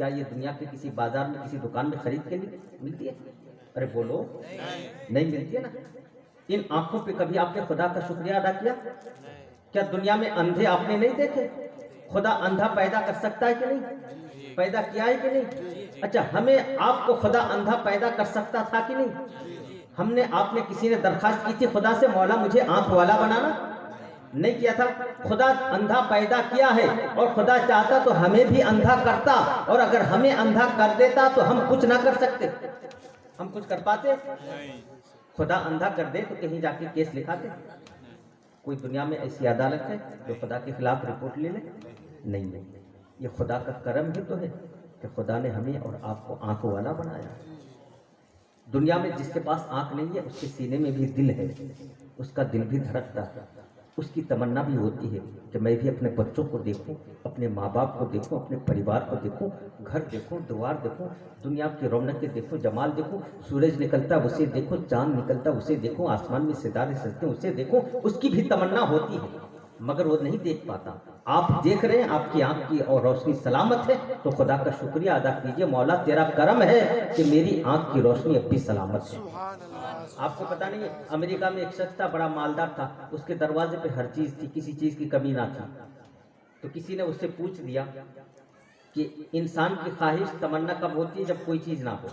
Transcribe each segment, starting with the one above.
کیا یہ دنیا کے کسی بازار میں کسی دکان میں خرید کے لیے ملتی ہے؟ ارے بولو، نہیں ملتی ہے نا۔ ان آنکھوں پہ کبھی آپ نے خدا کا شکریہ ادا کیا؟ کیا دنیا میں اندھے آپ نے نہیں دیکھے؟ خدا اندھا پیدا کر سکتا ہے کہ نہیں؟ پیدا کیا ہے کہ نہیں؟ اچھا، ہمیں آپ کو خدا اندھا پیدا کر سکتا تھا کہ نہیں؟ ہم نے، آپ نے، کسی نے درخواست کی تھی خدا سے مولا مجھے آنکھ والا بنانا؟ نہیں کیا تھا۔ خدا اندھا پیدا کیا ہے، اور خدا چاہتا تو ہمیں بھی اندھا کرتا، اور اگر ہمیں اندھا کر دیتا تو ہم کچھ نہ کر سکتے؟ ہم کچھ کر پاتے؟ خدا اندھا کر دے تو کہیں جا کے کیس لکھاتے؟ کوئی دنیا میں ایسی عدالت ہے جو خدا کے خلاف رپورٹ لے لے؟ نہیں ہے۔ یہ خدا کا کرم ہی تو ہے کہ خدا نے ہمیں اور آپ کو آنکھ والا بنایا۔ دنیا میں جس کے پاس آنکھ نہیں ہے اس کے سینے میں بھی دل ہے، اس کا دل بھی دھڑکتا ہے، اس کی تمنا بھی ہوتی ہے کہ میں بھی اپنے بچوں کو دیکھوں، اپنے ماں باپ کو دیکھوں، اپنے پریوار کو دیکھوں، گھر دیکھوں، دوار دیکھوں، دنیا کی رونقیں دیکھوں، جمال دیکھوں، سورج نکلتا اسے دیکھوں، چاند نکلتا اسے دیکھوں، آسمان میں ستارے سجتے اسے دیکھوں، اس کی بھی تمنا ہوتی ہے، مگر وہ نہیں دیکھ پاتا۔ آپ دیکھ رہے ہیں، آپ کی آنکھ کی اور روشنی سلامت ہے، تو خدا کا شکریہ ادا کیجئے، مولا تیرا کرم ہے کہ میری آنکھ کی روشنی اب بھی سلامت ہے۔ آپ کو پتا نہیں ہے، امریکہ میں ایک شخص تھا، بڑا مالدار تھا، اس کے دروازے پہ ہر چیز تھی، کسی چیز کی کمی نہ تھی۔ تو کسی نے اس سے پوچھ دیا کہ انسان کی خواہش تمنا کب ہوتی ہے؟ جب کوئی چیز نہ ہو۔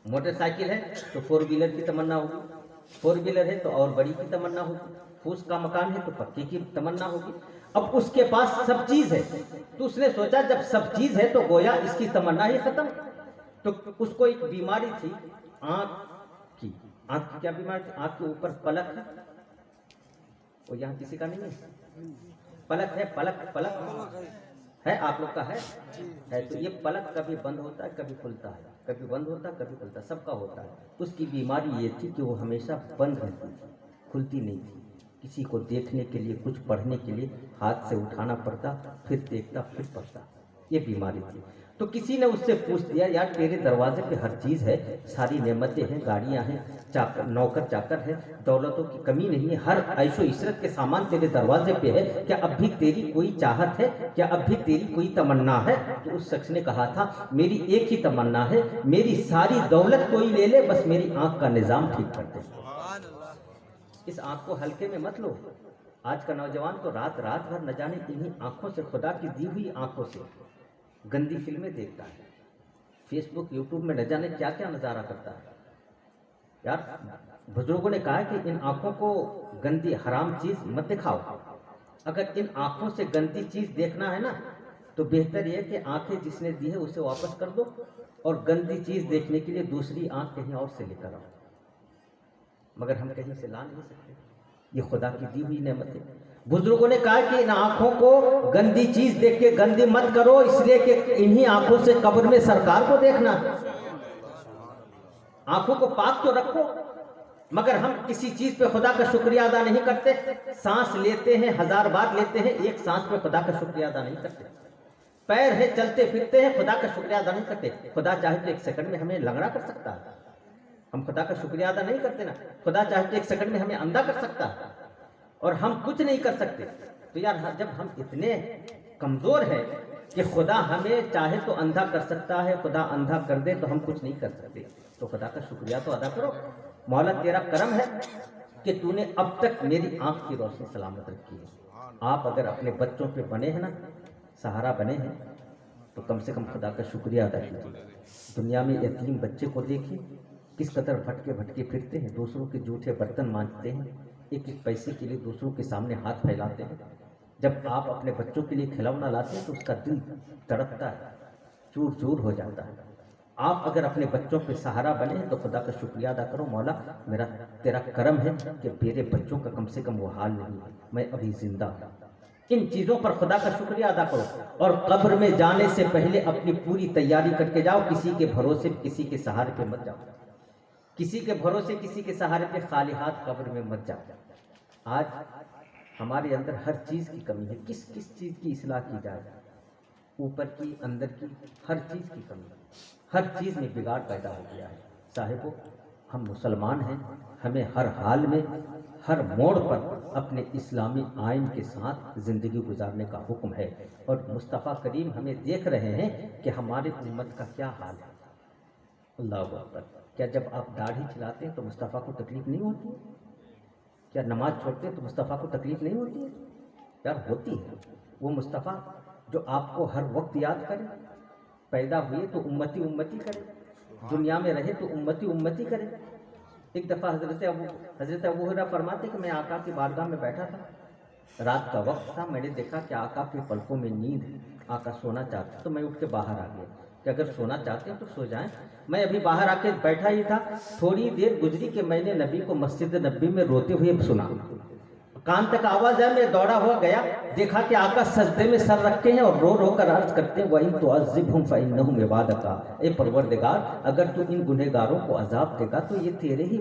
موٹر سائیکل ہے تو 4 ویلر کی تمنا ہوگی، 4 ویلر ہے تو اور بڑی کی تمنا ہوگی، پھوس کا مکان ہے تو پکے کی تمنا ہوگی۔ اب اس کے پاس سب چیز ہے، تو اس نے سوچا جب سب چیز ہے تو گویا اس کی تمنا ہی ختم۔ تو اس کو ایک بیماری تھی آنکھ کی۔ آنکھ کی کیا بیماری تھی؟ آنکھ کے اوپر پلک ہے، وہ یہاں کسی کا نہیں ہے؟ پلک ہے، پلک ہے، آپ لوگ کا ہے؟ تو یہ پلک کبھی بند ہوتا ہے کبھی کھلتا ہے، کبھی بند ہوتا ہے کبھی کھلتا ہے، سب کا ہوتا ہے۔ اس کی بیماری یہ تھی کہ وہ ہمیشہ بند رہتی تھی، کھلتی نہیں تھی۔ کسی کو دیکھنے کے لیے، کچھ پڑھنے کے لیے ہاتھ سے اٹھانا پڑتا، پھر دیکھتا، پھر پڑھتا، یہ بیماری تھی۔ تو کسی نے اس سے پوچھ دیا یار تیرے دروازے پہ ہر چیز ہے، ساری نعمتیں ہیں، گاڑیاں ہیں، نوکر چاکر ہے، دولتوں کی کمی نہیں ہے، ہر عیش و عشرت کے سامان تیرے دروازے پہ ہے، کیا اب بھی تیری کوئی چاہت ہے؟ کیا اب بھی تیری کوئی تمنا ہے؟ تو اس شخص نے کہا تھا میری ایک ہی تمنا ہے، میری ساری دولت کوئی لے لے، بس میری آنکھ کا نظام ٹھیک کر دے۔ اس آنکھ کو ہلکے میں مت لو۔ آج کا نوجوان تو رات رات بھر نہ جانے انہی آنکھوں سے، خدا کی دی ہوئی آنکھوں سے گندی فلمیں دیکھتا ہے، فیس بک یوٹیوب میں نہ جانے کیا کیا نظارہ کرتا ہے۔ یار بزرگوں نے کہا ہے کہ ان آنکھوں کو گندی حرام چیز مت دکھاؤ۔ اگر ان آنکھوں سے گندی چیز دیکھنا ہے نا تو بہتر یہ کہ آنکھیں جس نے دی ہے اسے واپس کر دو، اور گندی چیز دیکھنے کے لیے دوسری آنکھ کہیں اور سے لے کر آؤ، مگر ہم کہیں سے لا نہیں سکتے، یہ خدا کی دی ہوئی نعمت ہے۔ بزرگوں نے کہا کہ ان آنکھوں کو گندی چیز دیکھ کے گندی مت کرو، اس لیے کہ انہی آنکھوں سے قبر میں سرکار کو دیکھنا۔ آنکھوں کو پاک تو رکھو، مگر ہم کسی چیز پہ خدا کا شکریہ ادا نہیں کرتے۔ سانس لیتے ہیں 1000 بار لیتے ہیں، ایک سانس پہ خدا کا شکریہ ادا نہیں کرتے۔ پیر ہے چلتے پھرتے ہیں، خدا کا شکریہ ادا نہیں کرتے۔ خدا چاہے تو 1 سیکنڈ میں ہمیں لنگڑا کر سکتا ہے، ہم خدا کا شکریہ ادا نہیں کرتے نا۔ خدا چاہے تو 1 سیکنڈ میں ہمیں اندھا کر سکتا ہے، اور ہم کچھ نہیں کر سکتے۔ تو یار جب ہم اتنے کمزور ہیں کہ خدا ہمیں چاہے تو اندھا کر سکتا ہے، خدا اندھا کر دے تو ہم کچھ نہیں کر سکتے، تو خدا کا شکریہ تو ادا کرو۔ مولا تیرا کرم ہے کہ تو نے اب تک میری آنکھ کی روشنی سلامت رکھی ہے۔ آپ اگر اپنے بچوں پہ بنے ہیں نا، سہارا بنے ہیں، تو کم سے کم خدا کا شکریہ ادا کیجیے۔ دنیا میں یتیم بچے کو دیکھیں کس قدر بھٹکے بھٹکے پھرتے ہیں، دوسروں کے جھوٹے برتن مانجتے ہیں، ایک ایک پیسے کے لیے دوسروں کے سامنے ہاتھ پھیلاتے ہیں۔ جب آپ اپنے بچوں کے لیے کھلونا لاتے ہیں تو اس کا دل تڑپتا ہے، چور چور ہو جاتا ہے۔ آپ اگر اپنے بچوں پہ سہارا بنے تو خدا کا شکریہ ادا کرو، مولا میرا تیرا کرم ہے کہ میرے بچوں کا کم سے کم وہ حال نہیں ہے، میں ابھی زندہ ہوں۔ ان چیزوں پر خدا کا شکریہ ادا کرو، اور قبر میں جانے سے پہلے اپنی پوری تیاری کر کے جاؤ، کسی کے بھروسے کسی کے سہارے پہ مت جاؤ، کسی کے بھروسے کسی کے سہارے پہ خالی ہاتھ قبر میں مت جاؤ۔ آج ہمارے اندر ہر چیز کی کمی ہے، کس چیز کی اصلاح کی جائے، اوپر کی اندر کی ہر چیز کی کمی ہے، ہر چیز میں بگاڑ پیدا ہو گیا ہے۔ صاحبو ہم مسلمان ہیں، ہمیں ہر حال میں ہر موڑ پر اپنے اسلامی آئین کے ساتھ زندگی گزارنے کا حکم ہے، اور مصطفیٰ کریم ہمیں دیکھ رہے ہیں کہ ہمارے امت کا کیا حال ہے۔ اللہ اکبر! کیا جب آپ داڑھی چلاتے ہیں تو مصطفیٰ کو تکلیف نہیں ہوتی؟ کیا نماز چھوڑتے ہیں تو مصطفیٰ کو تکلیف نہیں ہوتی ہے؟ یار ہوتی ہے۔ وہ مصطفیٰ جو آپ کو ہر وقت یاد کرے، پیدا ہوئے تو امتی امتی کرے، دنیا میں رہے تو امتی امتی کرے۔ ایک دفعہ حضرت ابو ہریرہ فرماتے کہ میں آقا کی بارگاہ میں بیٹھا تھا، رات کا وقت تھا، میں نے دیکھا کہ آقا کے پلکوں میں نیند ہے، آقا سونا چاہتے تو میں اٹھ کے باہر آ گیا کہ اگر سونا چاہتے ہیں تو سو جائیں۔ میں ابھی باہر آ کے بیٹھا ہی تھا، تھوڑی دیر گزری کہ میں نے نبی کو مسجد نبی میں روتے ہوئے سنا، کان تک آواز ہے، میں دوڑا ہوا گیا، دیکھا کہ آقا سجدے میں سر رکھتے ہیں اور رو رو کر عرض کرتے ہیں وَإِن تُعَذِّبْهُمْ فَإِنَّهُمْ عِبَادُكَ، اے پروردگار اگر تو ان گنہگاروں کو عذاب دے گا تو یہ تیرے ہی